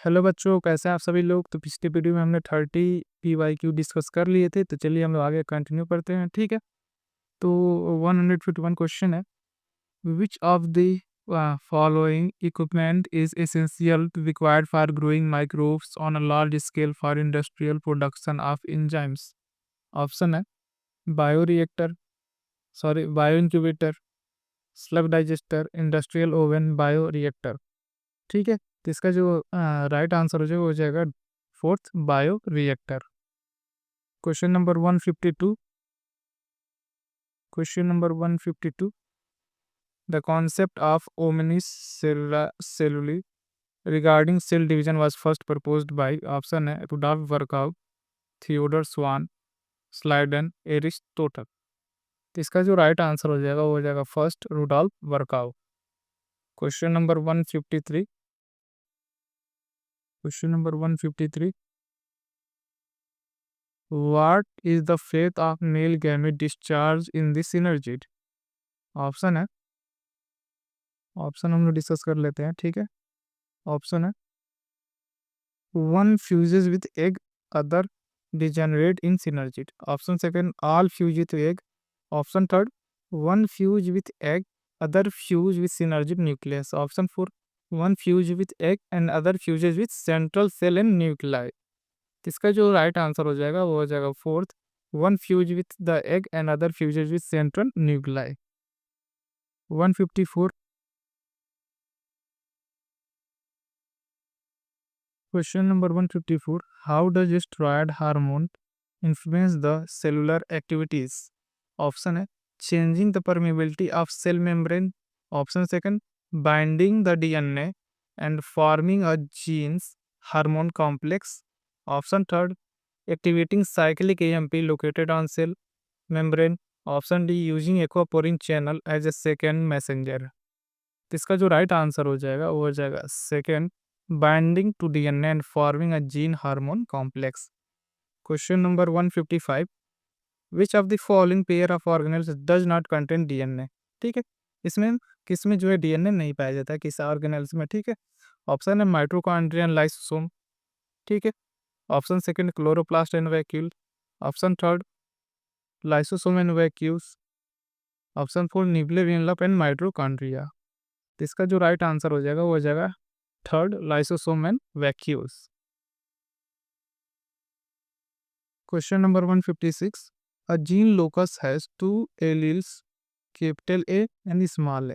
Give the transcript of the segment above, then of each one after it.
Hello बच्चों, कैसे हैं आप सभी लोग। तो पिछले वीडियो में हमने 30 PYQ डिस्कस कर लिए थे, तो चलिए हम लोग आगे कंटिन्यू करते हैं। ठीक है, तो 151 क्वेश्चन है। Which of the following equipment is essential required for growing microbes on a large scale for industrial production of enzymes. Option है bioreactor, sorry bio incubator, sludge digester, industrial oven, bioreactor. ठीक है, तो इसका जो right answer हो जाएगा वो हो जाएगा fourth, bioreactor. Question number 152। Question number 152। The concept of omnis cellula regarding cell division was first proposed by, option है रुडॉल्फ वर्कआउट, थियोडर स्वान, स्लाइडन, एरिस्टोटल। तो इसका जो राइट आंसर हो जाएगा वो हो जाएगा first, Rudolph workout. Question number 153। Question number 153। What is the fate of male gamete discharge in this synergy? Option है, ऑप्शन हम लोग डिस्कस कर लेते हैं। ठीक है, ऑप्शन है one fuses with egg, other degenerate in synergy. Option second all fuse with egg. Option third one fuse with egg, other fuse with synergic nucleus. Option four one fuse with egg and other fuses with central cell and nuclei. इसका जो right answer हो जाएगा वो हो जाएगा fourth, one fuse with the egg and other fuses with central nuclei. 154। Question number 154। How does steroid hormone influence the cellular activities. Option है changing the permeability of cell membrane. Option second binding the DNA and forming a genes hormone complex. Option third activating cyclic AMP located on cell membrane. Option D using aquaporin channel as a second messenger. तो इसका जो right answer हो जाएगा वो हो जाएगा second, binding to DNA and forming a gene hormone complex. Question number 155। Which of the following pair of organelles does not contain DNA. ठीक है, इसमें किसमें जो है डीएनए नहीं पाया जाता है, किस ऑर्गेनेल्स में। ठीक है, ऑप्शन है माइटोकॉन्ड्रिया, लाइसोसोम। ठीक है, option second chloroplast and vacuole. Option third lysosome and vacuoles. Option four nuclear envelope and mitochondria. तो इसका जो राइट आंसर हो जाएगा वो हो जाएगा third, lysosome and vacuoles. Question number 156। A gene locus has two alleles, capital A and small a.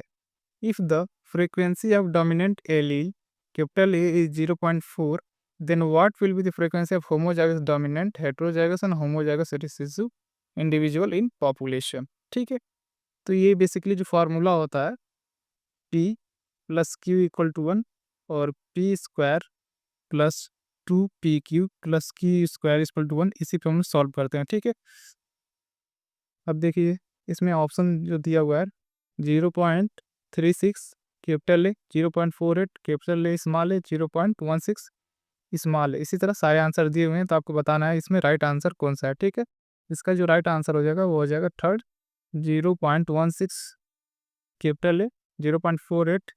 If the frequency of dominant allele capital A is 0.4, then what will be the frequency of homozygous dominant, heterozygous and homozygous recessive individual in population। ठीक है, तो ये basically जो formula होता है P plus Q equal to 1 और P square plus 2PQ plus Q square equal to 1, इसी पे हम सॉल्व करते हैं। ठीक है, अब देखिए इसमें ऑप्शन जो दिया हुआ है 0.36 capital A, 0.48 capital A, small a, 0.16 small a. इसी तरह सारे आंसर दिए हुए हैं, तो आपको बताना है इसमें राइट आंसर कौन सा है। ठीक है, इसका जो राइट आंसर हो जाएगा वो हो जाएगा third, 0.16 capital A, 0.48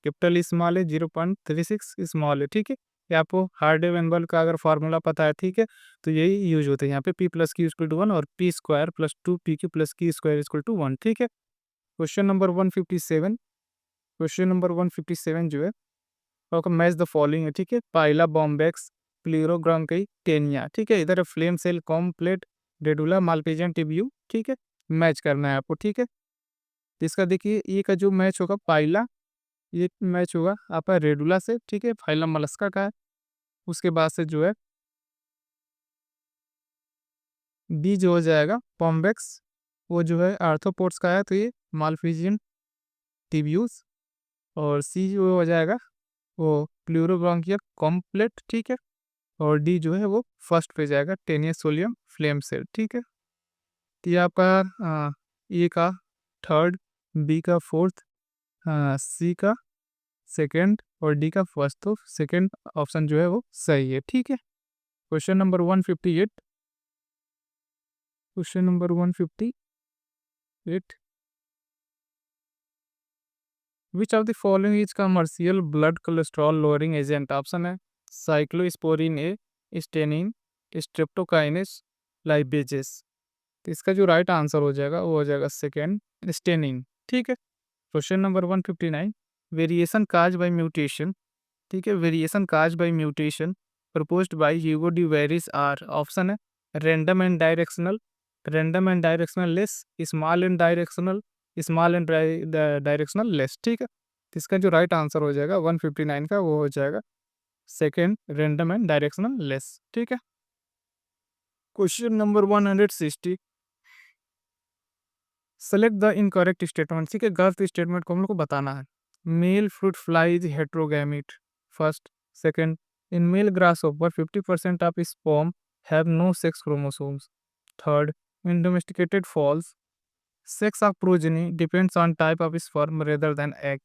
capital small a, 0.36 small a. ठीक है, ये आपको हार्डे वेनबर्ग का अगर फार्मूला पता है, ठीक है, तो यही यूज होते हैं यहाँ पे P plus Q equal to 1 और P square plus 2PQ plus Q square equal to 1। ठीक है, क्वेश्चन नंबर 157। क्वेश्चन नंबर 157 जो है आपका मैच द फॉलोइंग है। ठीक है, पाइला बॉम्बेक्स, प्लीरोग्राम कई टेनिया। ठीक है, इधर flame cell comb plate radula Malpighian tubule. ठीक है, मैच करना है आपको। ठीक है, तो इसका देखिए ये का जो मैच होगा पाइला, ये मैच होगा आपका रेडुला से। ठीक है, फाइलम मलस्का का है। उसके बाद से जो है बी जो हो जाएगा पॉम्बेक्स, वो जो है आर्थ्रोपोड्स का है, तो ये मालफिजियन टिब्यूस। और सी जो हो जाएगा वो प्लूरोब्रोंकिया कॉम्प्लेट। ठीक है, और डी जो है वो फर्स्ट पे जाएगा टेनियसोलियम फ्लेम सेल। ठीक है, तो ये आपका ए का थर्ड, बी का फोर्थ, सी का सेकंड और डी का फर्स्ट। तो सेकंड ऑप्शन जो है वो सही है। ठीक है, question number 158। Question number 158। Which of the following is commercial blood cholesterol lowering agent. Option है साइक्लोस्पोरिन ए, स्टेनिन, स्ट्रेप्टोकाइनेस, लाइपेजेस। तो इसका जो राइट आंसर हो जाएगा वो हो जाएगा सेकेंड, स्टेनिन। ठीक है। Question number 159, variation caused by mutation. ठीक है, variation caused by mutation proposed by Hugo de Varis are option है random and directionless, small and directional, small and directionless. ठीक है, तो इसका जो राइट आंसर हो जाएगा 159 का वो हो जाएगा second, random and directionless. ठीक है। Question number 160, select the incorrect statement. ठीक है, गलत स्टेटमेंट को हम लोग को बताना है। Male fruit fly is heterogametic, first. Second, in male grasshopper 50% of sperm have no sex chromosomes. Third, in domesticated fowls sex of progeny depends on type of sperm rather than egg.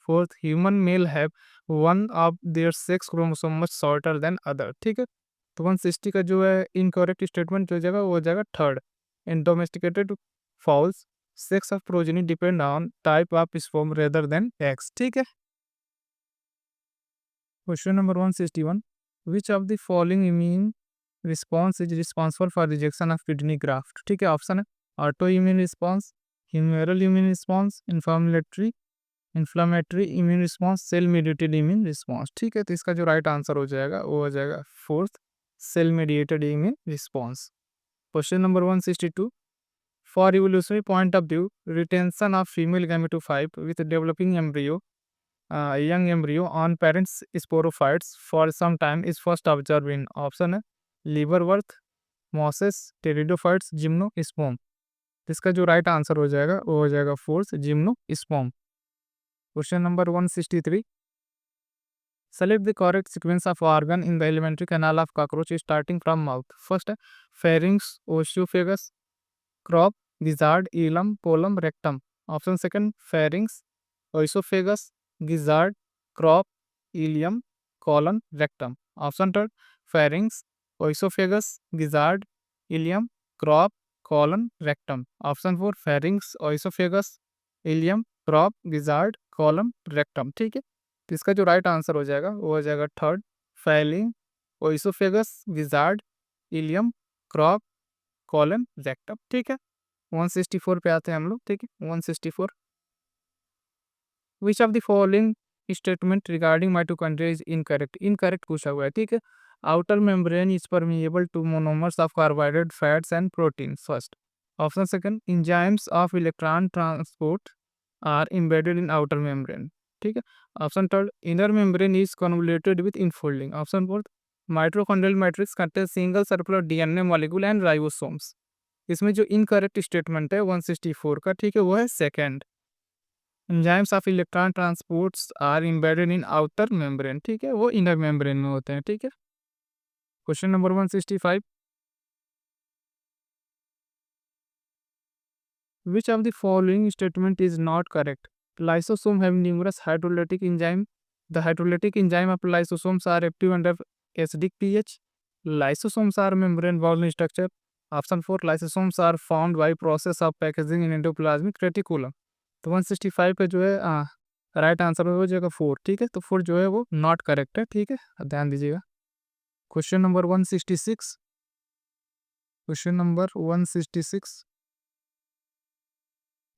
Fourth, human male have one of their sex chromosome much shorter than other। ठीक है, तो 160 का जो है incorrect statement जो जाएगा वो हो जाएगा third, in domesticated fowls sex of progeny depend on type of sperm rather than eggs. ठीक है। Question number 161, which of the following immune response is responsible for rejection of kidney graft. ठीक है, option है auto immune response, humoral immune response, inflammatory immune response, cell mediated immune response. ठीक है, तो इसका जो राइट आंसर हो जाएगा वो हो जाएगा fourth, cell mediated immune response. Question number 162, for evolutionary point of view retention of female gametophyte with developing embryo young embryo on parents sporophytes for some time is first observed in option है लीवरवर्थ, mosses, pteridophytes, gymnosperm. इसका जो right answer हो जाएगा वो हो जाएगा fourth, gymnosperm. Question number 163, select the correct sequence of organ in the alimentary canal of cockroach starting from mouth. First है pharynx, oesophagus, crop, gizzard, ileum, colon, rectum. Option second pharynx, oesophagus, gizzard, crop, ileum, colon, rectum. Option third pharynx, oesophagus, gizzard, ileum, crop, colon, rectum. Option four pharynx, oesophagus, ileum, crop, gizzard, colon, rectum. ठीक है, तो इसका जो right answer हो जाएगा वो हो जाएगा third, failing, oesophagus, gizzard, ileum, crop, colon, rectum. ठीक है। 164 पे आते हैं हम लोग। ठीक है, 164, which of the following statement regarding mitochondria is incorrect. Incorrect पूछा हुआ है। ठीक है, outer membrane is permeable to monomers of carbohydrate, fats and protein. First. Option second, enzymes of electron transport are embedded in outer membrane। ठीक है। Option third, inner membrane is convoluted with infolding. Option fourth, mitochondrial matrix contain single circular DNA molecule and ribosomes. इसमें जो incorrect statement है 164 का, ठीक है, वो है second, enzymes of electron transports are embedded in outer membrane. ठीक है, वो इनर मेम्ब्रेन में होते हैं। ठीक है। Question number 165, which of the following statement is not correct? Lysosome have numerous hydrolytic enzyme. The hydrolytic enzyme of lysosomes are active under acidic pH. Lysosomes are membrane wall in structure. Option 4, lysosomes are formed by process of packaging in endoplasmic reticulum। तो 165 पे जो है right answer हो जाएगा 4। ठीक है, तो 4 जो है वो नॉट करेक्ट है। ठीक है, ध्यान दीजिएगा। Question number 166, question number 166,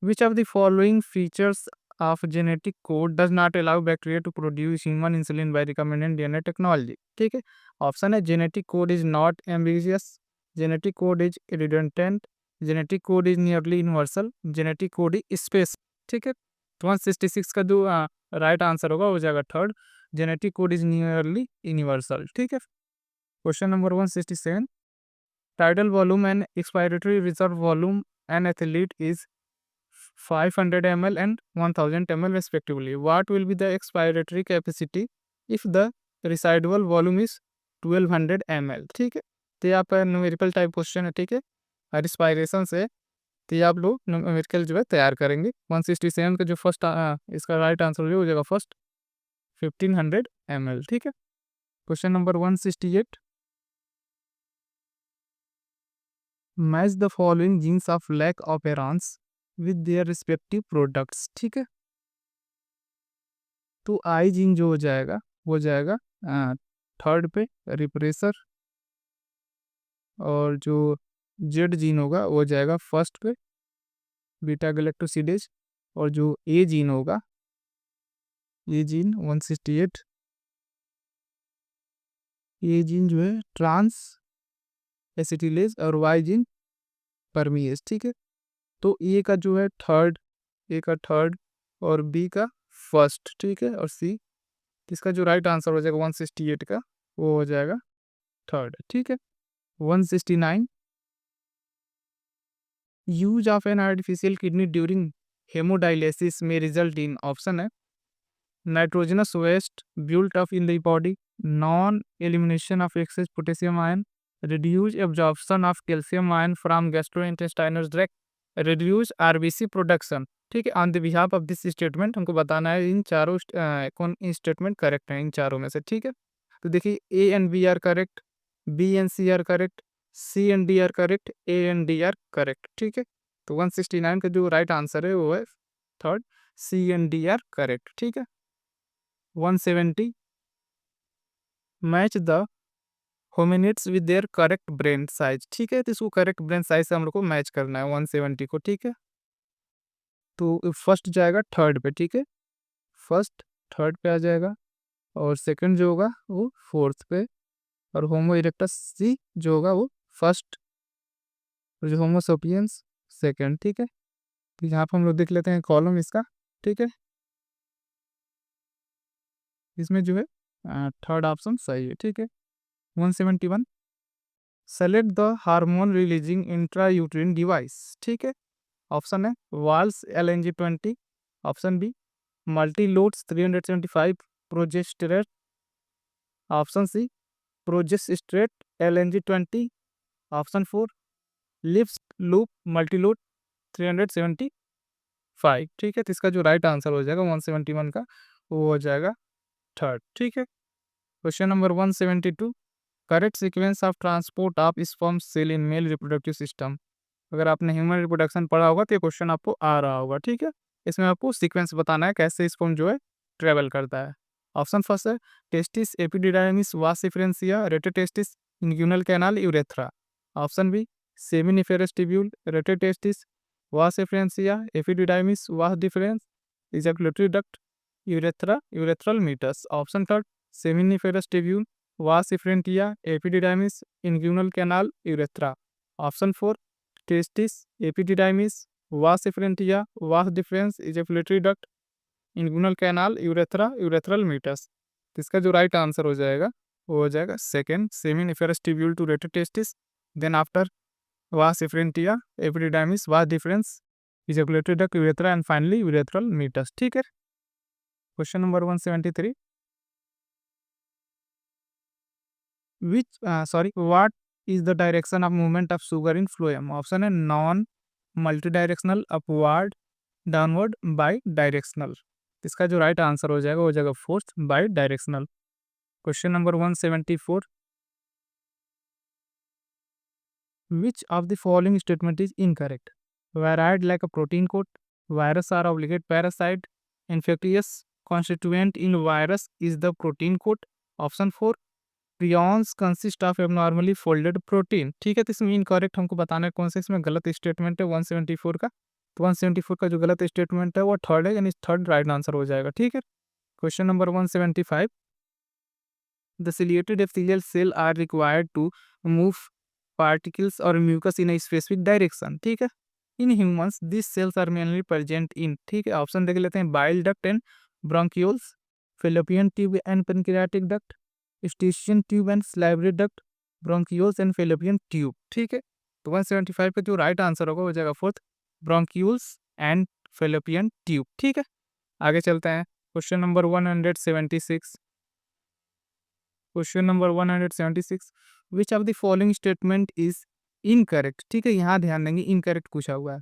which of the following features of genetic code does not allow bacteria to produce human insulin by recombinant DNA technology? ठीक है, ऑप्शन है genetic code is not ambiguous, genetic code is redundant, genetic code is nearly universal, genetic code is space. ठीक है, तो 166 का जो right answer होगा हो जाएगा third, genetic code is nearly universal. ठीक है। Question number 167, tidal volume and expiratory reserve volume an athlete is 500 ml and 1000 ml respectively. What will be the expiratory capacity if the residual volume is 1200 ml? ठीक है, तो यहाँ पर numerical type question है। ठीक है, रिस्पायरेशन से तो ये आप लोग न्यूमेरिकल जो है तैयार करेंगे। 167 का जो फर्स्ट इसका राइट आंसर हो जाएगा फर्स्ट, 1500 ml। ठीक है। Question number 168, match the following genes of lac operons with their respective products. ठीक है, तो आई जीन जो हो जाएगा वो जाएगा थर्ड पे रिप्रेसर, और जो जेड जीन होगा वो जाएगा फर्स्ट पे बीटा गैलेक्टोसिडेज, और जो ए जीन होगा, ए जीन 168, ये जीन जो है ट्रांस एसिटिलेज, और वाई जीन परमीएज। ठीक है, तो ए का जो है थर्ड, ए का थर्ड और बी का फर्स्ट। ठीक है, और सी, इसका जो राइट आंसर हो जाएगा 168 का, वो हो जाएगा थर्ड। ठीक है, 169, use of an artificial kidney during haemodialysis में रिजल्ट इन, ऑप्शन है nitrogenous waste built up in the body, non-elimination of excess potassium ion, reduced absorption of calcium ion from gastrointestinal tract, reduced RBC production। ठीक है, on the behalf of this statement हमको बताना है इन चारों कौन statement correct है इन चारों में से। ठीक है, तो देखिए A and B are correct, B and C are correct, C and D are correct, A and D are correct. ठीक है, तो 169 का जो राइट आंसर है वो है third, C and D are correct. ठीक है, 170, match the hominids with their correct brain size. ठीक है, तो इसको करेक्ट ब्रेन साइज से हम लोग को मैच करना है 170 को। ठीक है, तो फर्स्ट जाएगा थर्ड पे। ठीक है, फर्स्ट थर्ड पे आ जाएगा, और सेकंड जो होगा वो फोर्थ पे, और होमो इरेक्टस सी जो होगा वो फर्स्ट, और जो होमो सेपियंस सेकंड। ठीक है, तो यहाँ पे हम लोग देख लेते हैं कॉलम इसका। ठीक है, इसमें जो है थर्ड ऑप्शन सही है। ठीक है, 171, select the hormone releasing intrauterine device. ठीक है, ऑप्शन है वाल्स LNG20, option B multiloads 375 progestasert, option C progestasert LNG20, option four Lippes loop multiload 375। ठीक है, तो इसका जो राइट आंसर हो जाएगा 171 का, वो हो जाएगा थर्ड। ठीक है, question number 172, correct sequence of transport of sperm cell in male reproductive system. अगर आपने ह्यूमन रिप्रोडक्शन पढ़ा होगा तो ये क्वेश्चन आपको आ रहा होगा। ठीक है, इसमें आपको सीक्वेंस बताना है कैसे स्पर्म जो है ट्रेवल करता है। ऑप्शन फर्स्ट है testis epididymis vas differentia rete testis inguinal canal urethra, option B seminiferous tubule rete testis vas differentia epididymis vas deferens ejaculatory duct urethra urethral meatus, option third seminiferous tubule vas differentia epididymis inguinal canal urethra, option four testis epididymis vas differentia vas deferens ejaculatory duct inguinal canal urethra urethral meatus. तो इसका जो right answer हो जाएगा वो हो जाएगा second seminiferous tubule to rete testis, then after vas differentia epididymis vas deferens ejaculatory duct urethra, and finally urethral meatus. ठीक है, question number 173, which what is the direction of movement of sugar in phloem? Option है non multidirectional, upward, downward, bidirectional. इसका जो right answer हो जाएगा वो जाएगा fourth, bidirectional. Question number 174, which of the following statement is incorrect? Varied like a protein coat, virus are obligate parasite, infectious constituent in virus is the protein coat, option four prions consist of abnormally folded protein. ठीक है, तो इसमें incorrect हमको बताना है कौन सा इसमें गलत स्टेटमेंट है 174 का। तो 174 का जो गलत स्टेटमेंट है वो थर्ड है, यानी थर्ड राइट आंसर हो जाएगा। ठीक है, question number 175, the ciliated epithelial cell are required to move particles or mucus in a specific direction. ठीक है, in humans this cells are mainly present in. ठीक है, ऑप्शन देख लेते हैं bile duct and bronchioles, fallopian tube and pancreatic duct, eustachian tube and salivary duct, bronchioles and fallopian tube. ठीक है, तो 175 का जो राइट आंसर होगा हो जाएगा fourth, bronchioles and fallopian tube. ठीक है, आगे चलते हैं question number 176, question number 176, which of the following statement is incorrect. ठीक है, यहाँ ध्यान देंगे इनकरेक्ट पूछा हुआ है।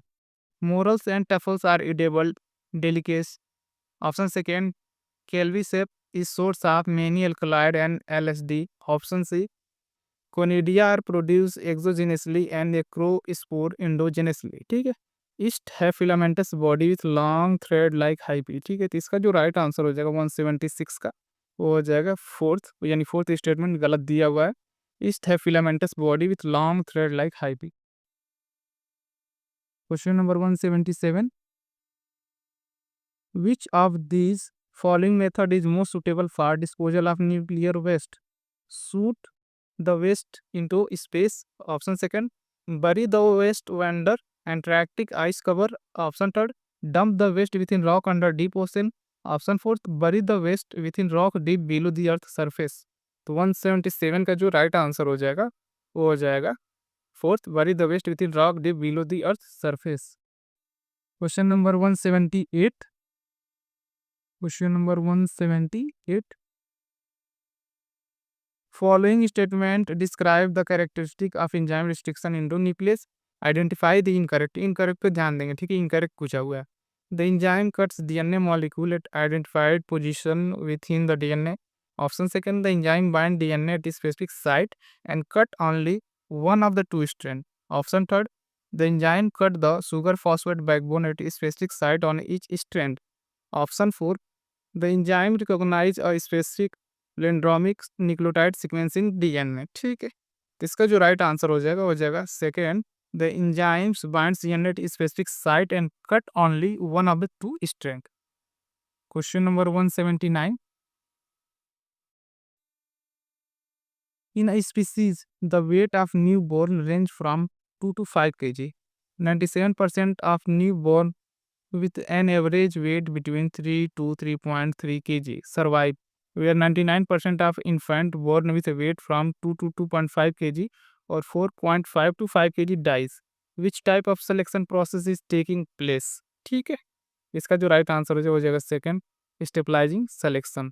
Morels and truffles are edible delicacies, option second Kelviceps is source of many alkaloid and LSD. Option C. Conidia are produced exogenously and necrospore endogenously. ठीक है, East है filamentous body with long thread like hyphae। ठीक है, तो इसका जो right answer हो जाएगा 176 का, वो हो जाएगा फोर्थ, यानी फोर्थ स्टेटमेंट गलत दिया हुआ है। ईस्ट है filamentous body with long thread like hyphae. Question number 177, which of these following method is most suitable for disposal of nuclear waste? Shoot the waste into space, option second. Bury the waste under Antarctic ice cover, option third. Dump the waste within rock under deep ocean, option fourth. Bury the waste within rock deep below the earth surface। तो 177 का जो right answer हो जाएगा वो हो जाएगा fourth, bury the waste within rock deep below the earth surface. Question number 178, question number 178, following statement describe the characteristic of enzyme restriction endonuclease, identify the incorrect। Incorrect पे ध्यान देंगे, ठीक है, इनकरेक्ट पूछा हुआ है। The enzyme cuts DNA molecule at identified position within the DNA, option second। The enzyme bind DNA at a specific site and cut only one of the two strand, option third। The enzyme cut the sugar phosphate backbone at a specific site on each strand, option four। The enzyme recognize a specific palindromic nucleotide sequence in DNA। ठीक है, तो इसका जो right answer हो जाएगा second. The enzymes binds DNA at a specific site and cut only one of the two strand। Question number 179, in a species the weight of newborn range from 2 to 5 kg। 97% of newborn with an average weight between 3 to 3.3 kg survive, where 99% of infant born with a weight from 2 to 2.5 kg or 4.5 to 5 kg dies। Which type of selection process is taking place? ठीक है, इसका जो right answer हो जाएगा second, stabilising selection.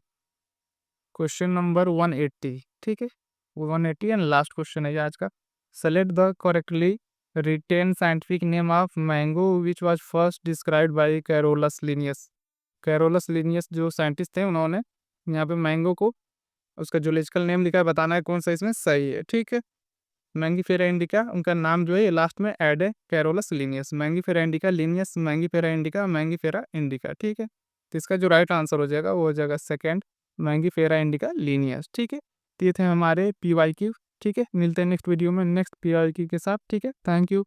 Question number 180, ठीक है, 180 and last question है ये आज का। Select the correctly written scientific name of mango which was first described by Carolus Linnaeus. Carolus Linnaeus जो साइंटिस्ट थे उन्होंने यहाँ पे मैंगो को उसका जूलॉजिकल नेम लिखा है, बताना है कौन सा इसमें सही है। ठीक है, मैंगीफेरा इंडिका, उनका नाम जो है ये लास्ट में ऐड है, Carolus Linnaeus. Mangifera indica Linnaeus, Mangifera indica, Mangifera indica. ठीक है, तो इसका जो राइट आंसर हो जाएगा वो हो जाएगा सेकेंड, मैंगीफेरा इंडिका लिनियस। ठीक है, तो ये थे हमारे PYQ। ठीक है, मिलते हैं नेक्स्ट वीडियो में नेक्स्ट PYQ के साथ। ठीक है, थैंक यू।